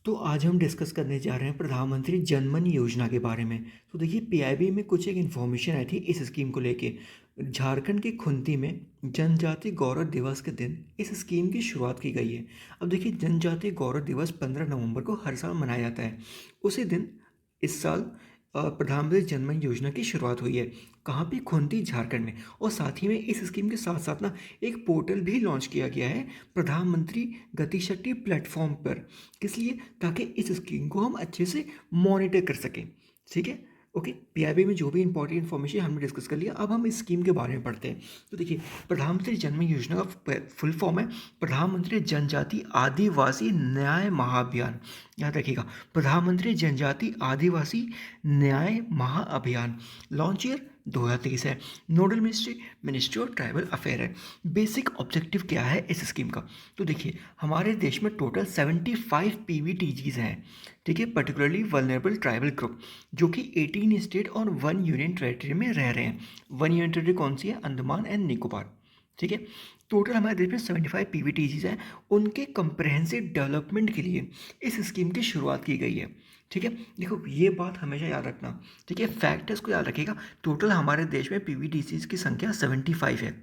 तो आज हम डिस्कस करने जा रहे हैं प्रधानमंत्री जन धन योजना के बारे में। तो देखिए पीआईबी में कुछ एक इन्फॉर्मेशन आई थी इस स्कीम को लेके। झारखंड के खुंती में जनजातीय गौरव दिवस के दिन इस स्कीम की शुरुआत की गई है। अब देखिए जनजातीय गौरव दिवस 15 नवंबर को हर साल मनाया जाता है। उसी दिन इस साल प्रधानमंत्री जन धन योजना की शुरुआत हुई है। कहाँ पे? खुंती, झारखंड में। और साथ ही में इस स्कीम के साथ साथ ना एक पोर्टल भी लॉन्च किया गया है प्रधानमंत्री गतिशक्ति प्लेटफॉर्म पर। किस लिए? ताकि इस स्कीम को हम अच्छे से मॉनिटर कर सकें। ठीक है। ओके, पीआईबी में जो भी इंपॉर्टेंट इन्फॉर्मेशन हमने डिस्कस कर लिया, अब हम इस स्कीम के बारे में पढ़ते हैं। तो देखिए प्रधानमंत्री जन धन योजना का फुल फॉर्म है प्रधानमंत्री जनजाति आदिवासी न्याय महाअभियान। याद रखिएगा, प्रधानमंत्री जनजाति आदिवासी न्याय महाअभियान। लॉन्च ईयर 2023 है। Nodal ministry ministry of tribal affair है। बेसिक ऑब्जेक्टिव क्या है इस स्कीम का? तो देखिए हमारे देश में टोटल 75 पीवीटीजीज हैं। ठीक है, पर्टिकुलरली वल्नरेबल ट्राइबल ग्रुप, जो कि 18 स्टेट और 1 यूनियन टेरेटरी में रह रहे हैं। 1 यूनियन टेरेटरी कौन सी है? अंडमान एंड निकोबार। ठीक है, टोटल हमारे देश में 75 पीवीटीजीज हैं। उनके कंप्रहेंसिव डेवलपमेंट के लिए इस स्कीम की शुरुआत की गई है। ठीक है, देखो ये बात हमेशा याद रखना। ठीक है, फैक्ट है, इसको याद रखिएगा। टोटल हमारे देश में पीवीटीसीज की संख्या 75 है।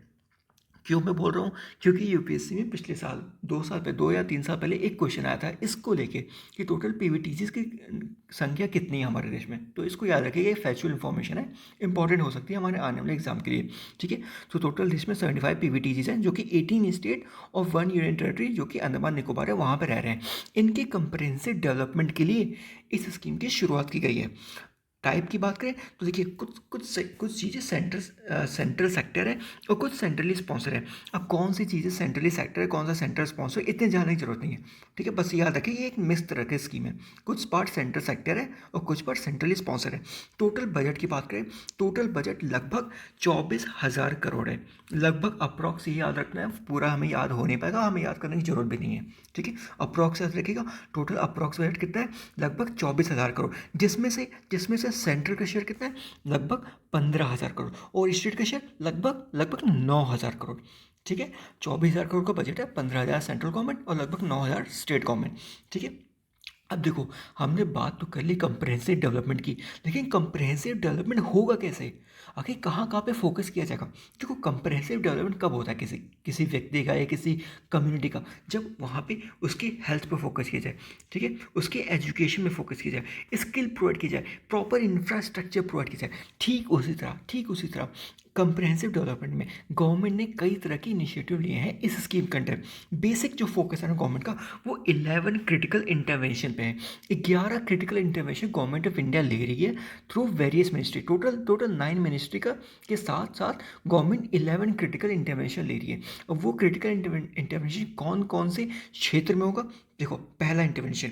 क्यों मैं बोल रहा हूँ? क्योंकि यूपीएससी में पिछले साल 2 या 3 साल पहले एक क्वेश्चन आया था इसको लेके कि टोटल पीवीटीसीज की संख्या कितनी है हमारे देश में। तो इसको याद रखिएगा, ये फैक्चुअल इन्फॉर्मेशन है, इंपॉर्टेंट हो सकती है हमारे आने वाले एग्जाम के लिए। ठीक है, तो टोटल देश में 75 पीवीटीसीज हैं, जो कि 18 स्टेट और 1 यूनियन टेरेटरी, जो कि अंडमान निकोबार है, वहाँ पर रह रहे हैं। इनके कंप्रहेंसिव डेवलपमेंट के लिए इस स्कीम की शुरुआत की गई है। टाइप की बात करें तो देखिए कुछ चीज़ें सेंट्रल सेक्टर है और कुछ सेंट्रली स्पॉन्सर है। अब कौन सी चीज़ें सेंट्रली सेक्टर है, कौन सा सेंट्रल स्पॉन्सर, इतने जानने की जरूरत नहीं है। ठीक है, बस याद रखिए ये एक मिक्स तरह की स्कीम है। कुछ पार्ट सेंट्रल सेक्टर है और कुछ पार्ट सेंट्रली स्पॉन्सर है। टोटल बजट की बात करें, टोटल बजट लगभग 24,000 करोड़ है। लगभग अप्रॉक्स ये याद रखना है, पूरा हमें याद हो नहीं पाएगा, हमें याद करने की जरूरत भी नहीं है। ठीक है, अप्रॉक्स याद रखिएगा। टोटल अप्रॉक्स बजट कितना है? लगभग 24,000 करोड़, जिसमें से सेंट्रल का शेयर कितना है? लगभग 15,000 करोड़, और स्टेट का शेयर लगभग लगभग 9,000 करोड़। ठीक है, 24,000 करोड़ का बजट है, 15,000 सेंट्रल गवर्नमेंट और लगभग 9,000 स्टेट गवर्नमेंट। ठीक है, अब देखो हमने बात तो कर ली कंप्रहेंसिव डेवलपमेंट की, लेकिन कंप्रहेंसिव डेवलपमेंट होगा कैसे? आखिर कहाँ कहाँ पे फोकस किया जाएगा? देखो कंप्रहेंसिव डेवलपमेंट कब होता है किसी किसी व्यक्ति का या किसी कम्युनिटी का? जब वहाँ पे उसकी हेल्थ पे फोकस किया जाए। ठीक है, उसके एजुकेशन में फोकस किया जाए, स्किल प्रोवाइड की जाए, प्रॉपर इंफ्रास्ट्रक्चर प्रोवाइड किया जाए। ठीक उसी तरह कंप्रहेंसिव डेवलपमेंट में गवर्नमेंट ने कई तरह की इनिशिएटिव लिए हैं इस स्कीम के अंडर। बेसिक जो फोकस है ना गवर्नमेंट का, वो 11 क्रिटिकल इंटरवेंशन पे है। 11 critical intervention government of India ले रही है through various ministry. Total 9 ministry का के साथ साथ गवर्नमेंट 11 क्रिटिकल इंटरवेंशन ले रही है। अब वो क्रिटिकल इंटरवेंशन कौन कौन से क्षेत्र में होगा? देखो पहला इंटरवेंशन,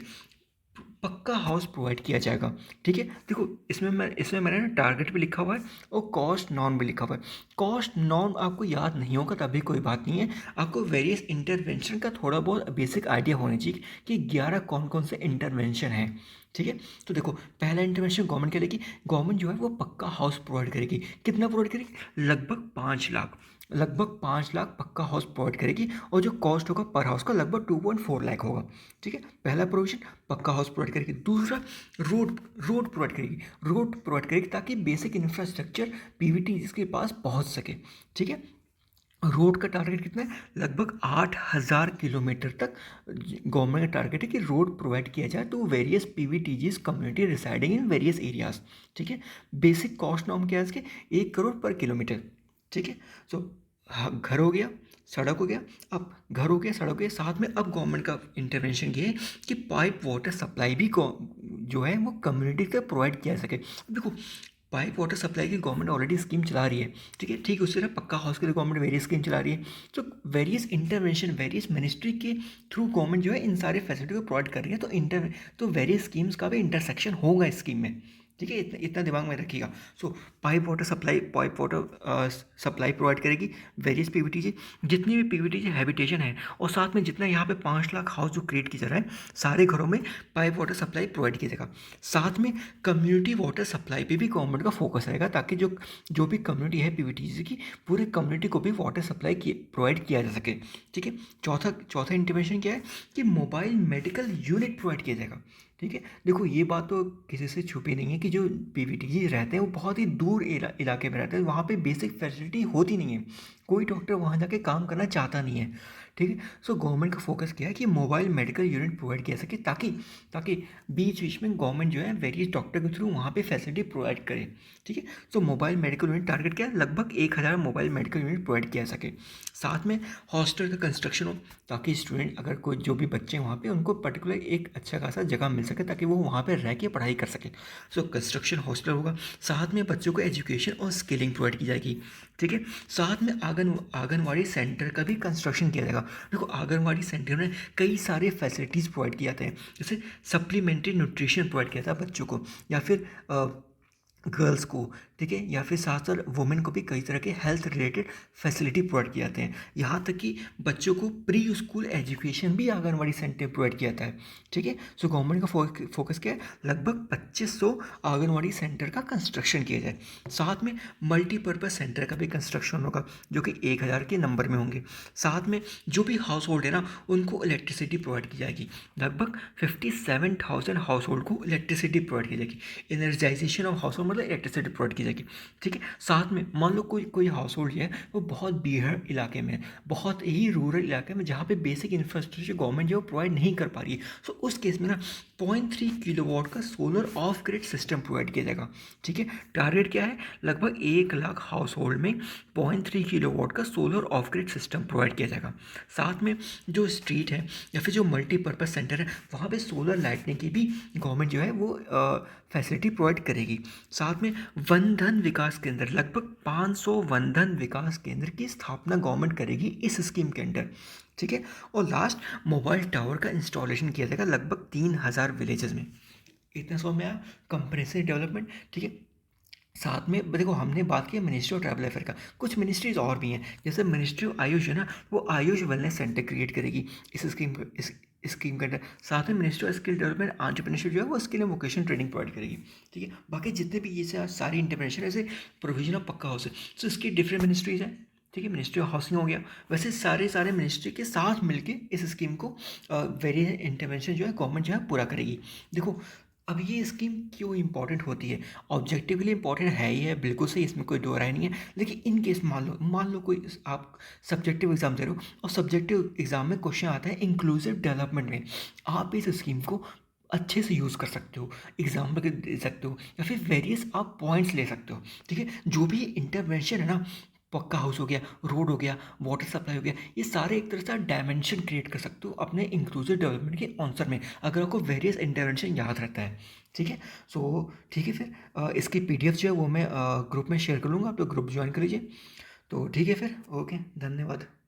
पक्का हाउस प्रोवाइड किया जाएगा। ठीक है, देखो इसमें मैंने ना टारगेट भी लिखा हुआ है और कॉस्ट नॉर्म भी लिखा हुआ है। कॉस्ट नॉर्म आपको याद नहीं होगा तभी कोई बात नहीं है, आपको वेरियस इंटरवेंशन का थोड़ा बहुत बेसिक आइडिया होना चाहिए कि 11 कौन कौन से इंटरवेंशन हैं। ठीक है, तो देखो पहला इंटरवेंशन गवर्नमेंट करेगी। गवर्नमेंट जो है वो पक्का हाउस प्रोवाइड करेगी। कितना प्रोवाइड करेगी? लगभग 5 लाख पक्का हाउस प्रोवाइड करेगी, और जो कॉस्ट होगा पर हाउस का लगभग 2.4 लाख होगा। ठीक है, पहला प्रोविजन पक्का हाउस प्रोवाइड करेगी। दूसरा रोड प्रोवाइड करेगी ताकि बेसिक इंफ्रास्ट्रक्चर पीवीटी जिसके पास पहुंच सके। ठीक है, रोड का टारगेट कितना है? लगभग 8,000 किलोमीटर तक गवर्नमेंट का टारगेट है कि रोड प्रोवाइड किया जाए to various PVTGs community residing in various areas. ठीक है, बेसिक कॉस्ट नॉर्म क्या है इसके? 1 करोड़ पर किलोमीटर। ठीक है, सो घर हो गया, सड़क हो गया। अब घर हो गया, सड़क हो गया, साथ में अब गवर्नमेंट का इंटरवेंशन ये है कि पाइप वाटर सप्लाई भी जो है वो कम्युनिटी तक प्रोवाइड किया जा सके। देखो पाइप वाटर सप्लाई की गवर्नमेंट ऑलरेडी स्कीम चला रही है। ठीक है, ठीक उसी तरह पक्का हाउस के लिए गवर्नमेंट वेरियस स्कीम चला रही है। तो वेरियस इंटरवेंशन वेरियस मिनिस्ट्री के थ्रू गवर्नमेंट जो है इन सारे फैसिलिटी को प्रोवाइड कर रही है। तो वेरियस स्कीम्स का भी इंटरसेक्शन होगा इस स्कीम में। ठीक है, इतना इतना दिमाग में रखिएगा। सो पाइप वाटर सप्लाई प्रोवाइड करेगी वेरियस पीवीटीज, जितनी भी पीवीटीज हैबिटेशन है, और साथ में जितना यहाँ पे 5 लाख हाउस जो क्रिएट किया जा रहा है, सारे घरों में पाइप वाटर सप्लाई प्रोवाइड किया जाएगा। साथ में कम्युनिटी वाटर सप्लाई पे भी गवर्नमेंट का फोकस रहेगा, ताकि जो जो भी कम्युनिटी है पीवीटीज की, पूरे कम्युनिटी को भी वाटर सप्लाई प्रोवाइड किया जा सके। ठीक है, चौथा चौथा इंटरवेंशन क्या है कि मोबाइल मेडिकल यूनिट प्रोवाइड किया जाएगा। ठीक है, देखो ये बात तो किसी से छुपी नहीं है कि जो पीवीटीजी रहते हैं वो बहुत ही दूर इलाके में रहते हैं, वहाँ पे बेसिक फैसिलिटी होती नहीं है, कोई डॉक्टर वहाँ जाके काम करना चाहता नहीं है। ठीक है, सो गवर्नमेंट का फोकस क्या है कि मोबाइल मेडिकल यूनिट प्रोवाइड किया सके, ताकि ताकि बीच बीच में गवर्नमेंट जो है वेरियस डॉक्टर के थ्रू वहाँ पे फैसिलिटी प्रोवाइड करे। ठीक है, सो मोबाइल मेडिकल यूनिट टारगेट क्या है, लगभग 1,000 मोबाइल मेडिकल यूनिट प्रोवाइड किया सके। साथ में हॉस्टल का कंस्ट्रक्शन हो, ताकि स्टूडेंट अगर कोई जो भी बच्चे हैं वहाँ पे, उनको पर्टिकुलर एक अच्छा खासा जगह मिल सके, ताकि वो वहाँ पे रह के पढ़ाई कर सकें। सो कंस्ट्रक्शन हॉस्टल होगा। साथ में बच्चों को एजुकेशन और स्किलिंग प्रोवाइड की जाएगी। ठीक है, साथ में आंगनवाड़ी सेंटर का भी कंस्ट्रक्शन किया जाएगा। देखो आंगनवाड़ी सेंटर में कई सारे फैसिलिटीज़ प्रोवाइड किए जाते हैं, जैसे सप्लीमेंट्री न्यूट्रिशन प्रोवाइड किया जाता है बच्चों को, या फिर गर्ल्स को। ठीक है, या फिर साथ साथ वुमेन को भी कई तरह के हेल्थ रिलेटेड फैसिलिटी प्रोवाइड किए जाते हैं। यहाँ तक कि बच्चों को प्री स्कूल एजुकेशन भी आंगनवाड़ी सेंटर प्रोवाइड किया जाता है। ठीक है, सो गवर्नमेंट का फोकस क्या है, लगभग 2500 आंगनवाड़ी सेंटर का कंस्ट्रक्शन किया जाए। साथ में मल्टीपर्पज़ सेंटर का भी कंस्ट्रक्शन होगा, जो कि 1,000 के नंबर में होंगे। साथ में जो भी हाउस होल्ड है ना, उनको इलेक्ट्रिसिटी प्रोवाइड की जाएगी, लगभग 57,000 हाउस होल्ड को इलेक्ट्रिसिटी प्रोवाइड की जाएगी। एनर्जाइजेशन ऑफ हाउस होल्ड मतलब इलेक्ट्रिसिटी प्रोवाइड की जाएगी। ठीक है, साथ में मान लो कोई कोई हाउस होल्ड है वो बहुत बीहड़ इलाके में, बहुत ही रूरल इलाके में, जहाँ पे बेसिक इंफ्रास्ट्रक्चर गवर्नमेंट जो प्रोवाइड नहीं कर पा रही है, सो उस केस में ना 0.3 किलोवाट का solar of grid system provide किया जाएगा। ठीक है, टारगेट क्या है, लगभग 1 लाख हाउस होल्ड में 0.3 किलोवाट का solar of grid system provide किया जाएगा। साथ में जो स्ट्रीट है या फिर जो मल्टीपर्पज़ सेंटर है, वहाँ पे सोलर लाइटनिंग की भी गवर्नमेंट जो है वो फैसिलिटी प्रोवाइड करेगी। साथ में वन धन विकास केंद्र, लगभग 500 वन धन विकास केंद्र की स्थापना गवर्नमेंट करेगी इस स्कीम के अंडर। ठीक है, और लास्ट मोबाइल टावर का इंस्टॉलेशन किया जाएगा लगभग 3,000 विलेजेस में। इतना समझ में आया कंप्रेसिव डेवलपमेंट। ठीक है, साथ में देखो हमने बात की मिनिस्ट्री ऑफ ट्राइबल अफेयर का, कुछ मिनिस्ट्रीज और भी हैं, जैसे मिनिस्ट्री ऑफ आयुष है ना, वो आयुष वेलनेस सेंटर क्रिएट करेगी इस स्कीम के अंदर। साथ में ministry of skill development entrepreneurship जो है वो skill and vocation training provide करेगी। ठीक है, बाकी जितने भी ये सारी इंटरवेंशन ऐसे प्रोविजन ऑफ पक्का हाउस है, सो इसकी डिफरेंट मिनिस्ट्रीज हैं। ठीक है, मिनिस्ट्री ऑफ हाउसिंग हो गया, वैसे सारे सारे मिनिस्ट्री के साथ मिलके इस स्कीम को वेरियस इंटरवेंशन जो है गवर्नमेंट जो है पूरा करेगी। देखो अब ये स्कीम क्यों इंपॉर्टेंट होती है, ऑब्जेक्टिवली इंपॉर्टेंट है ही है, बिल्कुल सही, इसमें कोई दो राय नहीं है। लेकिन इन केस मान लो कोई आप सब्जेक्टिव एग्जाम दे रहे हो और सब्जेक्टिव एग्जाम में क्वेश्चन आता है इंक्लूसिव डेवलपमेंट में, आप इस स्कीम को अच्छे से यूज़ कर सकते हो, एग्जाम में दे सकते हो, या फिर वेरियस आप पॉइंट्स ले सकते हो। ठीक है, जो भी इंटरवेंशन है ना, पक्का हाउस हो गया, रोड हो गया, वाटर सप्लाई हो गया, ये सारे एक तरह से डायमेंशन क्रिएट कर सकते हो अपने इंक्लूसिव डेवलपमेंट के आंसर में, अगर आपको वेरियस इंटरवेंशन याद रहता है। ठीक है, सो ठीक है, फिर इसकी पीडीएफ जो है वो मैं ग्रुप में शेयर कर लूँगा, आप लोग ग्रुप ज्वाइन कर लीजिए। तो ठीक है फिर, ओके, धन्यवाद।